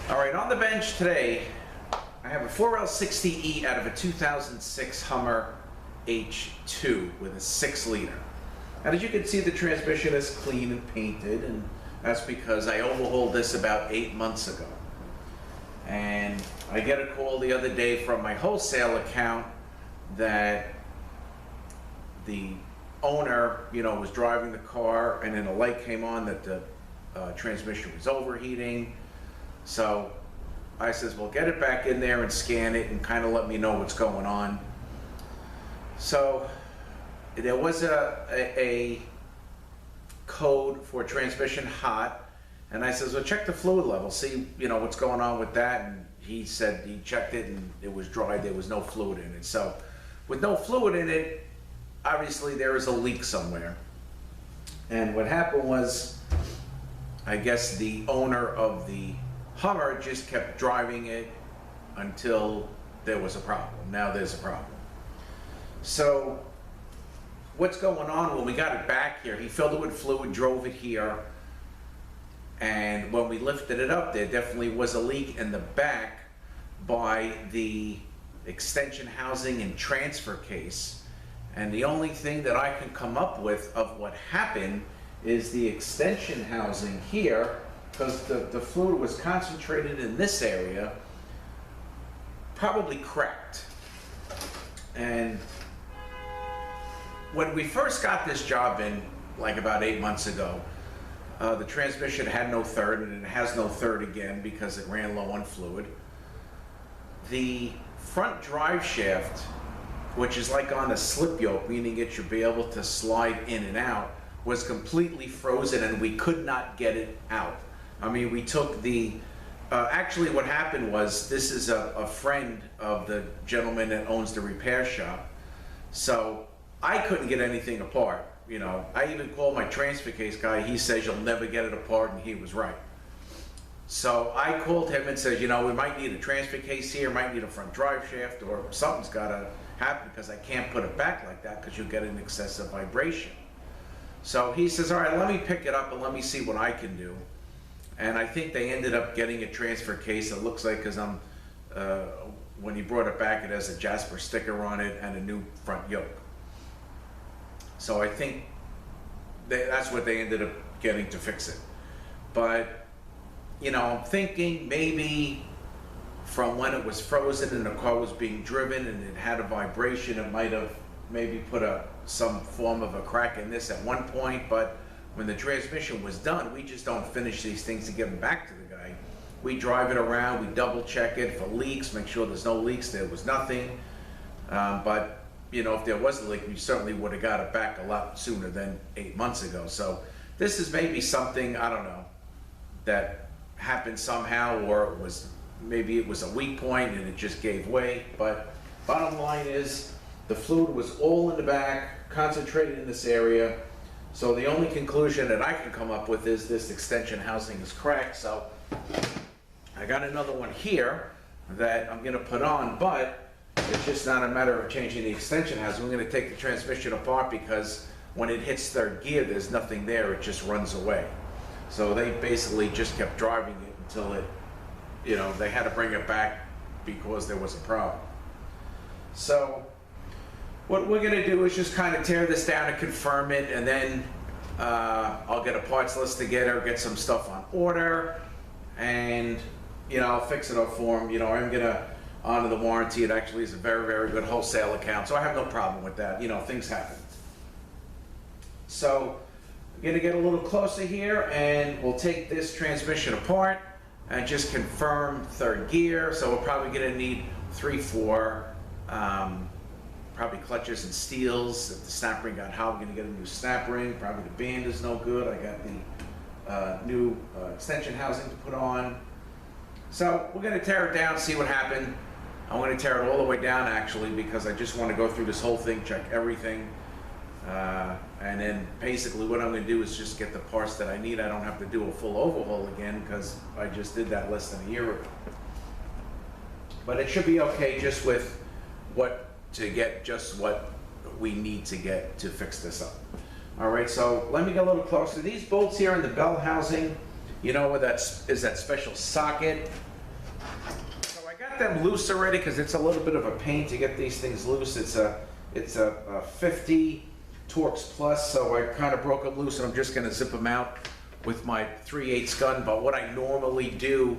All right, on the bench today, I have a 4L60E out of a 2006 Hummer H2 with a 6-liter. And as you can see, the transmission is clean and painted, and that's because I overhauled this about 8 months ago. And I get a call the other day from my wholesale account that the owner, was driving the car, and then a light came on that the transmission was overheating. So I says, well, get it back in there and scan it and kind of let me know what's going on. So there was a code for transmission hot, and I says, well, check the fluid level, see what's going on with that. And he said he checked it and it was dry, there was no fluid in it. So with no fluid in it, obviously there is a leak somewhere. And what happened was, I guess the owner of the Hummer just kept driving it until there was a problem. Now there's a problem. So what's going on, when we got it back here, he filled it with fluid, drove it here, and when we lifted it up, there definitely was a leak in the back by the extension housing and transfer case. And the only thing that I can come up with of what happened is the extension housing here, because the fluid was concentrated in this area, probably cracked. And when we first got this job in, like about 8 months ago, the transmission had no third, and it has no third again because it ran low on fluid. The front drive shaft, which is like on a slip yoke, meaning it should be able to slide in and out, was completely frozen, and we could not get it out. I mean, we took the, actually what happened was, this is a friend of the gentleman that owns the repair shop, so I couldn't get anything apart. I even called my transfer case guy, he says you'll never get it apart, and he was right. So I called him and said, we might need a transfer case here, might need a front drive shaft, or something's gotta happen, because I can't put it back like that because you'll get an excessive vibration. So he says, all right, let me pick it up and let me see what I can do. And I think they ended up getting a transfer case. It looks like, because when he brought it back, it has a Jasper sticker on it and a new front yoke. So I think that's what they ended up getting to fix it. But, I'm thinking maybe from when it was frozen and the car was being driven and it had a vibration, it might have maybe put some form of a crack in this at one point. But when the transmission was done, we just don't finish these things to give them back to the guy. We drive it around, we double check it for leaks, make sure there's no leaks. There was nothing. But if there was a leak, we certainly would have got it back a lot sooner than 8 months ago. So this is maybe something, I don't know, that happened somehow, or maybe it was a weak point and it just gave way. But bottom line is, the fluid was all in the back, concentrated in this area. So the only conclusion that I can come up with is this extension housing is cracked. So I got another one here that I'm gonna put on, but it's just not a matter of changing the extension housing. We're gonna take the transmission apart, because when it hits third gear, there's nothing there, it just runs away. So they basically just kept driving it until it, they had to bring it back because there was a problem. So what we're gonna do is just kind of tear this down and confirm it, and then I'll get a parts list together, get some stuff on order, and I'll fix it up for them. I'm gonna honor the warranty. It actually is a very, very good wholesale account, so I have no problem with that. Things happen. So I'm gonna get a little closer here, and we'll take this transmission apart and just confirm third gear. So we're probably gonna need 3, 4 probably clutches and steels. If the snap ring got hot, we're gonna get a new snap ring. Probably the band is no good. I got the new extension housing to put on. So we're gonna tear it down, see what happened. I'm gonna tear it all the way down, actually, because I just want to go through this whole thing, check everything, and then basically what I'm gonna do is just get the parts that I need. I don't have to do a full overhaul again, because I just did that less than a year ago. But it should be okay just with just what we need to get to fix this up. All right, so let me get a little closer. These bolts here in the bell housing, where that is that special socket got them loose already because it's a little bit of a pain to get these things loose. It's a 50 Torx Plus, so I kind of broke them loose, and I'm just going to zip them out with my 3/8 gun. But what I normally do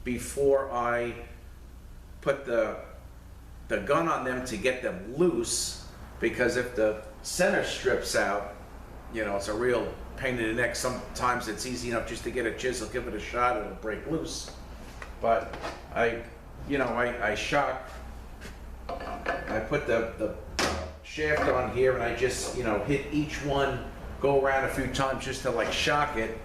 before I put the gun on them to get them loose, because if the center strips out, you know, it's a real pain in the neck. Sometimes it's easy enough just to get a chisel, give it a shot, it'll break loose. But I put the shaft on here, and I just, you know, hit each one, go around a few times just to like shock it.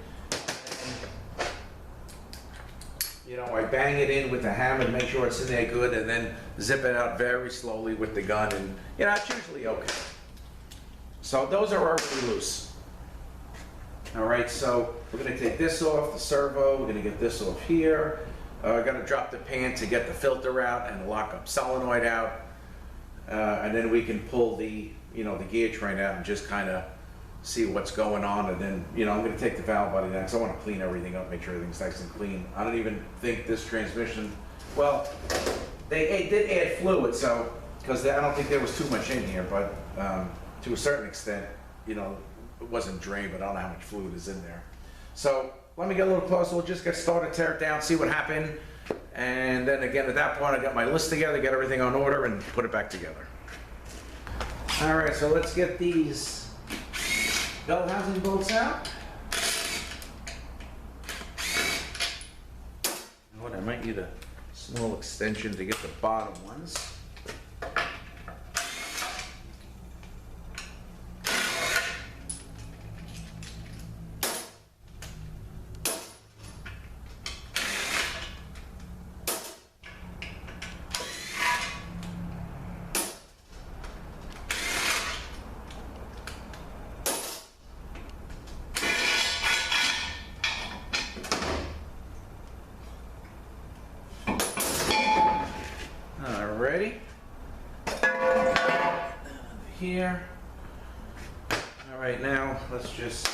You know, I bang it in with the hammer to make sure it's in there good, and then zip it out very slowly with the gun, and you know, it's usually okay. So those are already loose. All right, so we're gonna take this off, the servo, we're gonna get this off here. I'm gonna drop the pan to get the filter out and the lockup solenoid out. And then we can pull the, you know, the gear train out and just kind of see what's going on. And then, you know, I'm going to take the valve body down because I want to clean everything up, make sure everything's nice and clean. I don't even think this transmission, well, they did add fluid, so, because I don't think there was too much in here, but to a certain extent, you know, it wasn't drained, but I don't know how much fluid is in there. So let me get a little closer. We'll just get started, tear it down, see what happened. And then again, at that point, I got my list together, get everything on order, and put it back together. All right, so let's get these bell housing bolts out. You know what, I might need a small extension to get the bottom ones. Ready? Here. All right, now let's just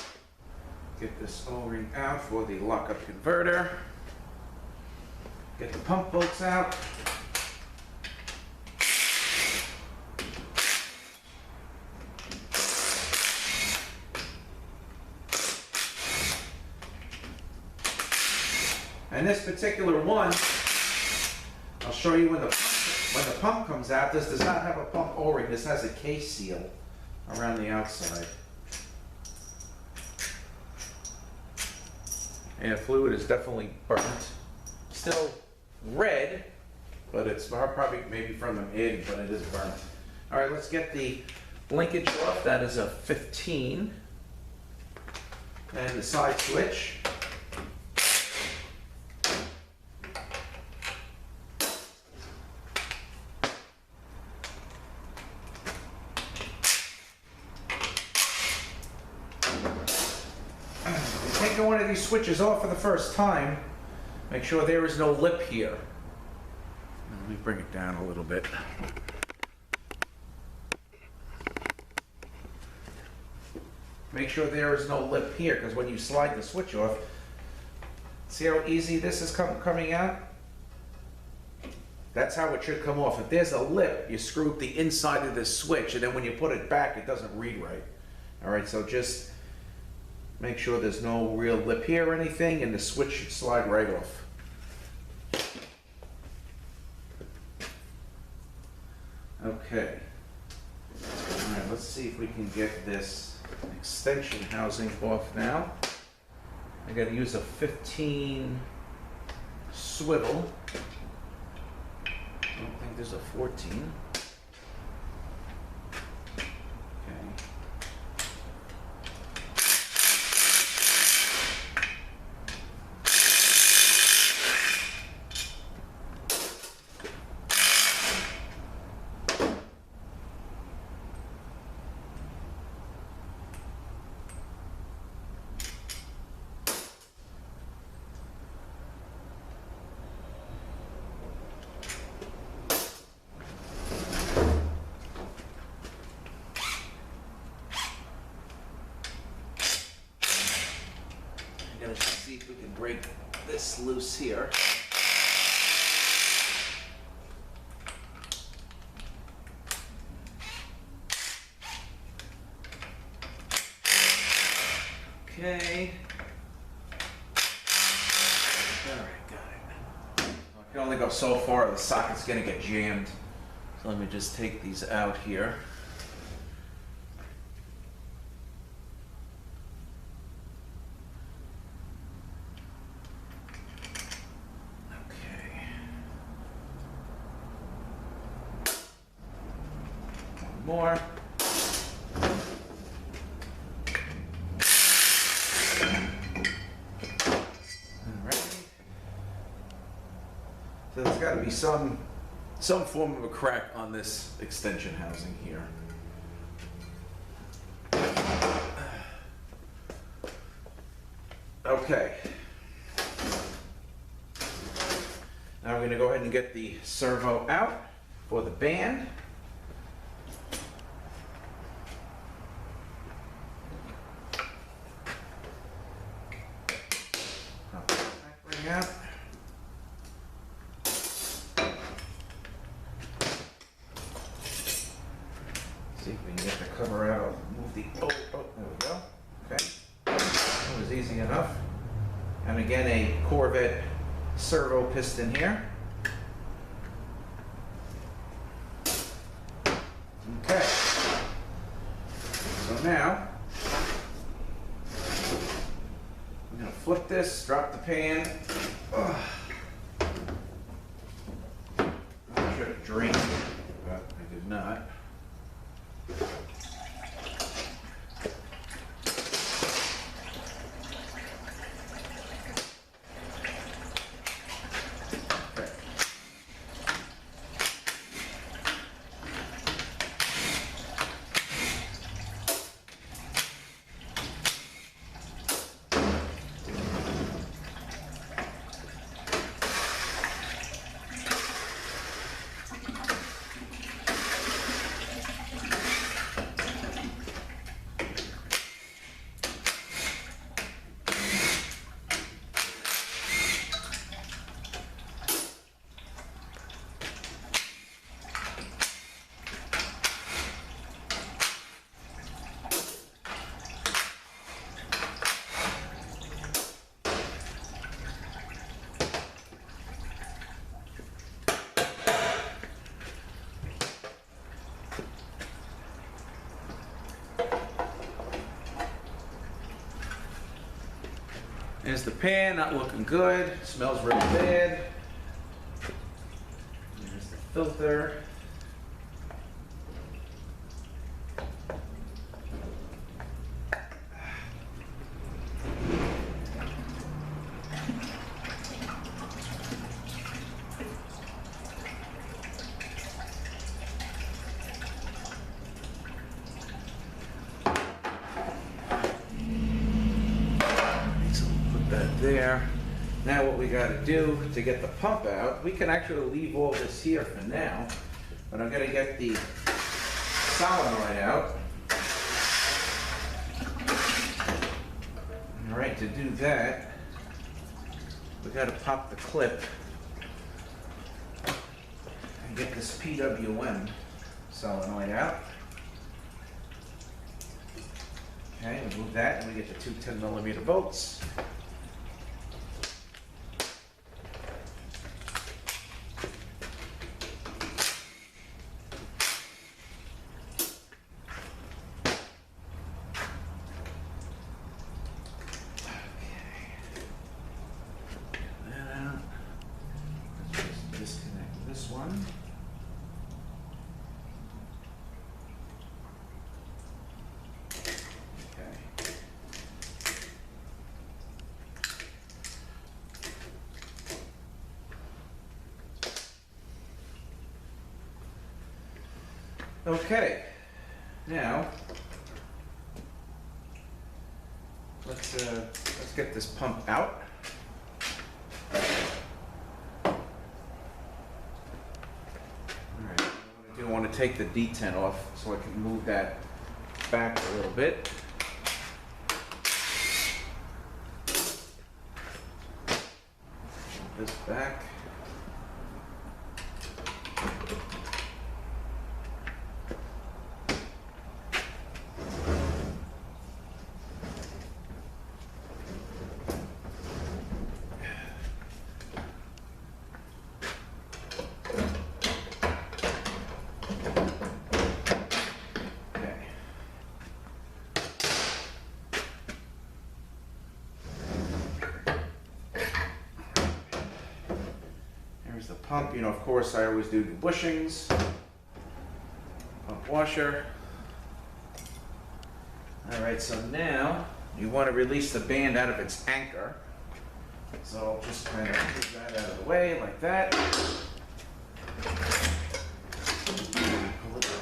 get this O-ring out for the lockup converter. Get the pump bolts out. And this particular one, I'll show you when the pump comes out. This does not have a pump O-ring. This has a K-seal around the outside. And the fluid is definitely burnt. Still red, but it's probably maybe from the mid, but it is burnt. All right, let's get the linkage off. That is a 15. And the side switch. Taking one of these switches off for the first time, make sure there is no lip here. Let me bring it down a little bit. Make sure there is no lip here, because when you slide the switch off, see how easy this is coming out? That's how it should come off. If there's a lip, you screw up the inside of this switch, and then when you put it back, it doesn't read right. All right, so just make sure there's no real lip here or anything, and the switch should slide right off. Okay. All right, let's see if we can get this extension housing off now. I got to use a 15 swivel. I don't think there's a 14. See if we can break this loose here. Alright, got it. I can only go so far, the socket's gonna get jammed. So let me just take these out here. Okay. One more. So there's got to be some form of a crack on this extension housing here. Okay. Now we're going to go ahead and get the servo out for the band. Bring out. See if we can get the cover out. Move the, oh, there we go. Okay. That was easy enough. And again, a Corvette servo piston here. Okay. So now, I'm going to flip this, drop the pan. Ugh. I should have drained it, but I did not. There's the pan, not looking good. Smells really bad. There's the filter. There. Now what we got to do to get the pump out, we can actually leave all this here for now, but I'm going to get the solenoid out. All right, to do that, we got to pop the clip and get this PWM solenoid out. Okay, we move that and we get the two 10mm bolts. Okay, now let's get this pump out. All right, I want to take the detent off so I can move that back a little bit. Move this back. the pump. You know, of course, I always do the bushings. Pump washer. All right, so now you want to release the band out of its anchor. So I'll just kind of move that out of the way like that. Pull it down.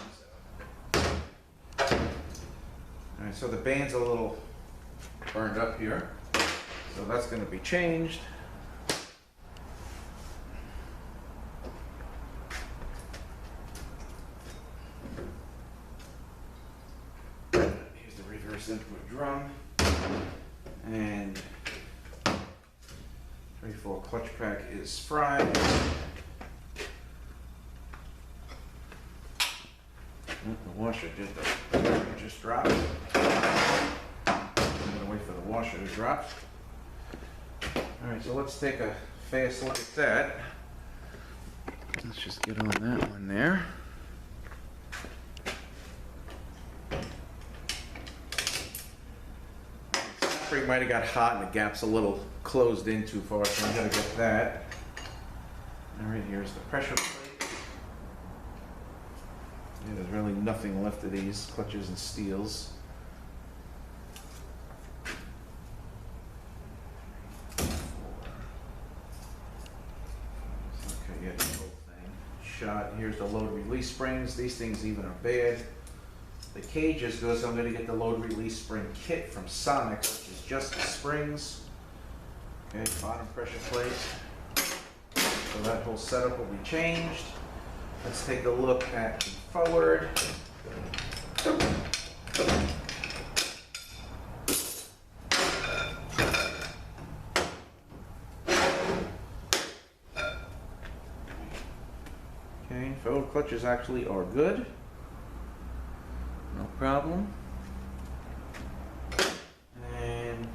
All right, so the band's a little burned up here. So that's going to be changed. Here's the reverse input drum. And 3/4 clutch pack is fried. The washer did it just dropped. I'm gonna wait for the washer to drop. All right, so let's take a fast look at that. Let's just get on that one there. Spring might have got hot and the gap's a little closed in too far, so I'm gonna get that. All right, here's the pressure plate. Yeah, there's really nothing left of these clutches and steels. Okay, yeah, the whole thing shot. Here's the load release springs. These things even are bad. The cages goes, I'm going to get the load release spring kit from Sonic, which is just the springs. Okay, bottom pressure plate. So that whole setup will be changed. Let's take a look at the forward. Okay, forward clutches actually are good. No problem. And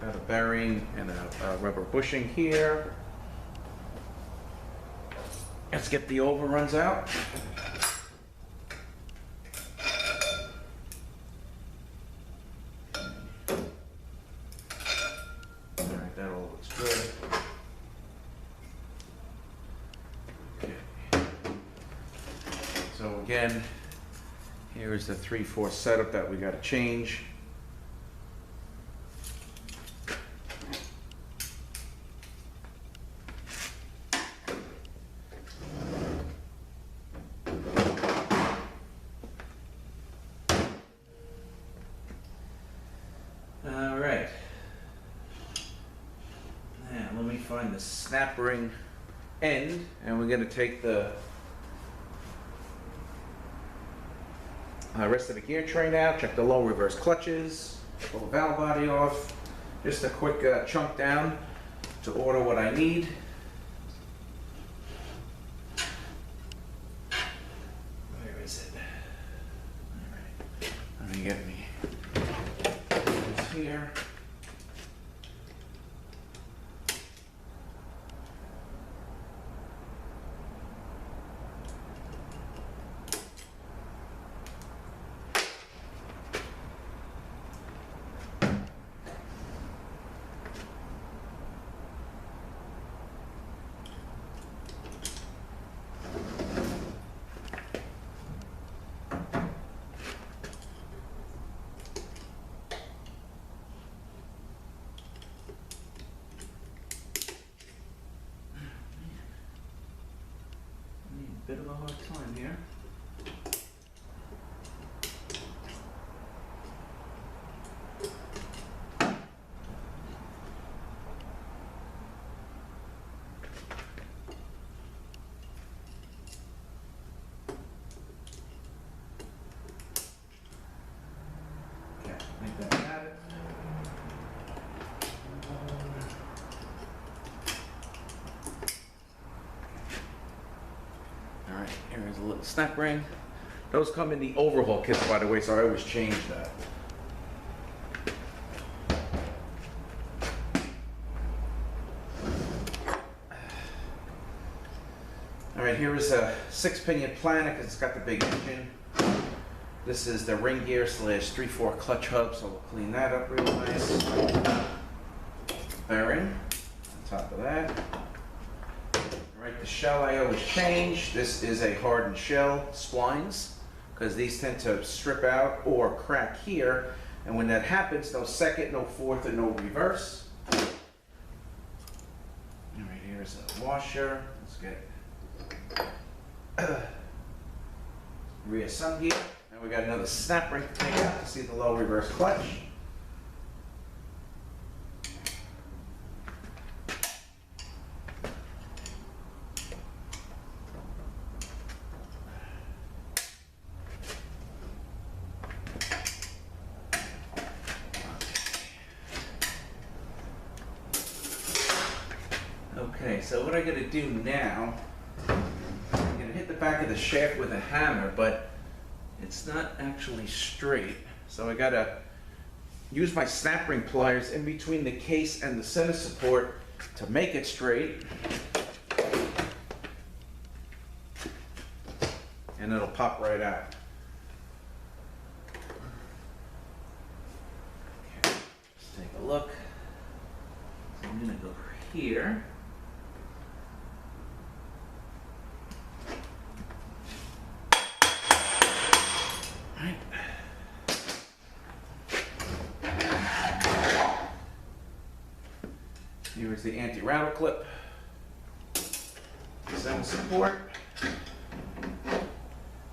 got a bearing and a rubber bushing here. Let's get the overruns out. All right, that all looks good. Okay. So again, here is the 3/4 setup that we got to change. All right. Now let me find the snap ring end, and we're going to take the rest of the gear train out, check the low reverse clutches, pull the valve body off. Just a quick chunk down to order what I need. Where is it? All right. Let me get me this here. Bit of a hard time here. Okay, make that habit. Alright, here's a little snap ring. Those come in the overhaul kits, by the way, so I always change that. Alright, here is a 6-pinion planet. It's got the big engine. This is the ring gear / 3/4 clutch hub, so we'll clean that up real nice. Bearing on top of that. Right, the shell I always change. This is a hardened shell splines because these tend to strip out or crack here. And when that happens, no second, no fourth, and no reverse. All right, here's a washer. Let's get rear sun gear. And we got another snap ring to take out to see the low reverse clutch. Okay, so what I gotta do now, I'm gonna hit the back of the shaft with a hammer, but it's not actually straight. So I gotta use my snap ring pliers in between the case and the center support to make it straight. And it'll pop right out. Okay, let's take a look. So I'm gonna go here. Here's the anti-rattle clip, center support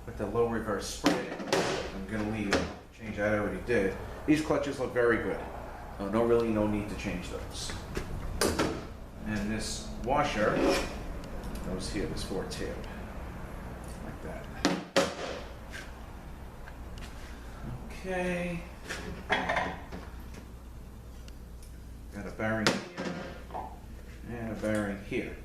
with the low reverse spring. I'm going to leave, change that I already did. These clutches look very good. No need to change those. And this washer goes here, this 4-tip, like that. Okay. Got a bearing here and a bearing here.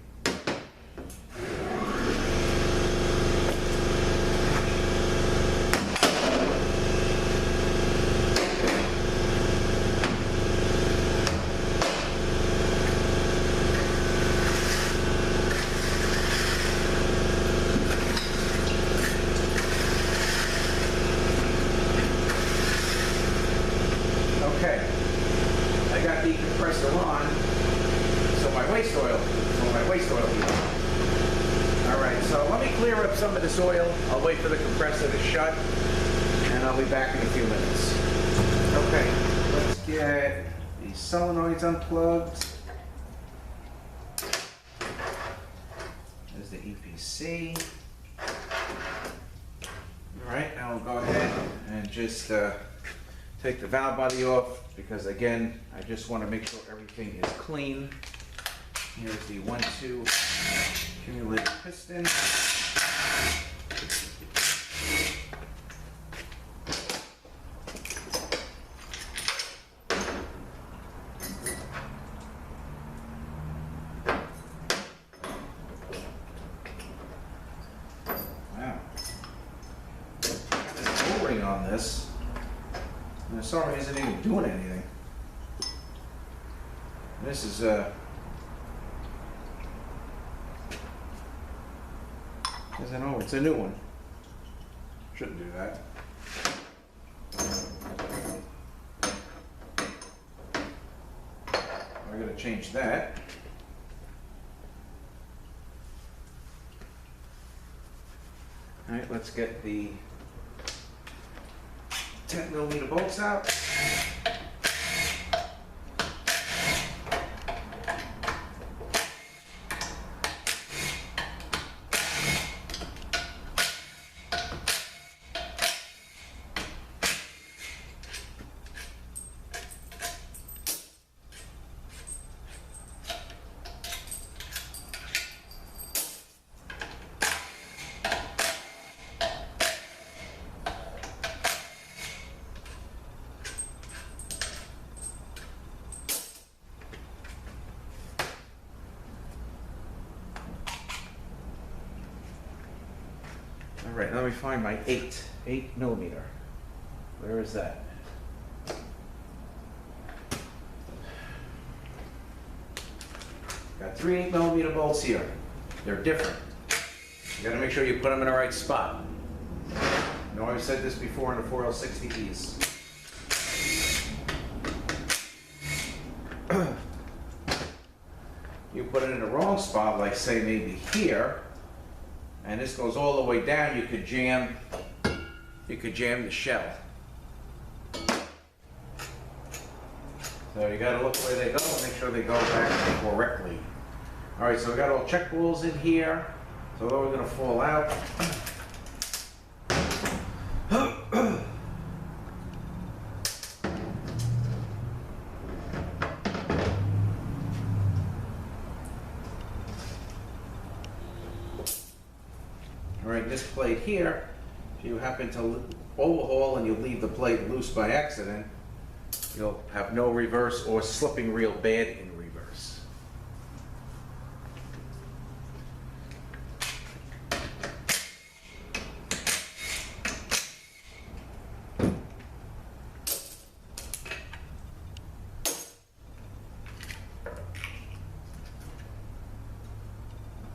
Okay, I got the compressor on, so my waste oil is on. All right, so let me clear up some of this oil. I'll wait for the compressor to shut, and I'll be back in a few minutes. Okay, let's get these solenoids unplugged. There's the EPC. All right, now we'll go ahead and just take the valve body off because, again, I just want to make sure everything is clean. Here's the 1-2 accumulator piston. Wow. There's a O-ring on this. And the sorry isn't even doing anything. This is it's a new one. Shouldn't do that. I'm gonna change that. All right, let's get the 10mm bolts out. All right, let me find my 8mm. Where is that? Got 3 8mm bolts here. They're different. You gotta make sure you put them in the right spot. I know I've said this before in the 4L60Es. You put it in the wrong spot, like say maybe here, and this goes all the way down, you could jam the shell. So you gotta look where they go and make sure they go back correctly. All right, so we got all check balls in here. So they're all gonna fall out. All right, this plate here, if you happen to overhaul and you leave the plate loose by accident, you'll have no reverse or slipping real bad in reverse.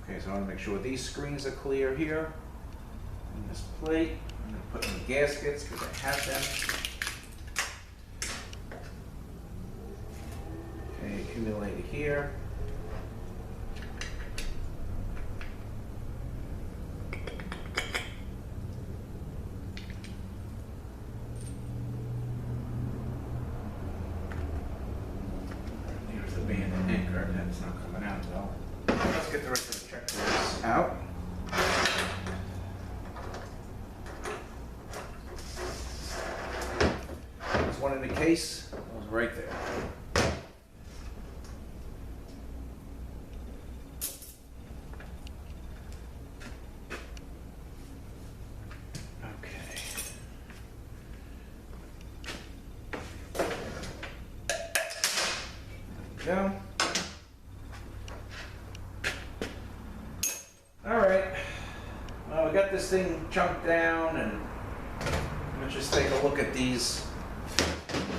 Okay, so I want to make sure these screens are clear here. And this plate, I'm going to put in the gaskets because I have them. Okay, accumulated here. Here's the band and anchor. That's not coming out though. Let's get the rest of the checkboards out. There's one in the case. It was right there. Okay. There we go. All right, well, we got this thing chunked down, and let's just take a look at these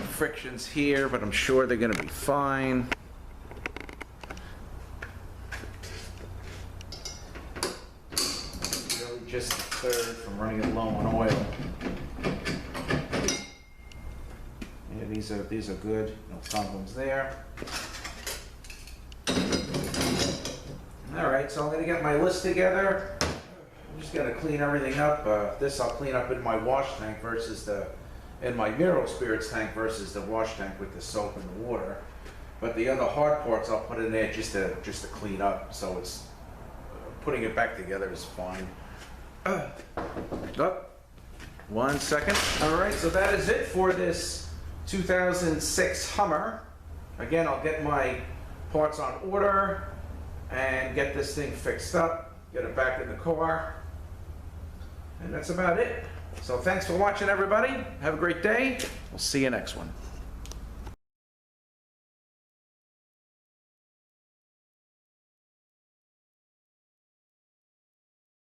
frictions here, but I'm sure they're gonna be fine. Really just a third from running it low on oil. Yeah, these are good, no problems there. All right, so I'm going to get my list together. I'm just going to clean everything up. This I'll clean up in my wash tank versus in my mineral spirits tank versus the wash tank with the soap and the water. But the other hard parts I'll put in there just to clean up. So it's putting it back together is fine. Oh, 1 second. All right, so that is it for this 2006 Hummer. Again, I'll get my parts on order and get this thing fixed up, get it back in the car, and that's about it. So thanks for watching, everybody. Have a great day. We'll see you next one.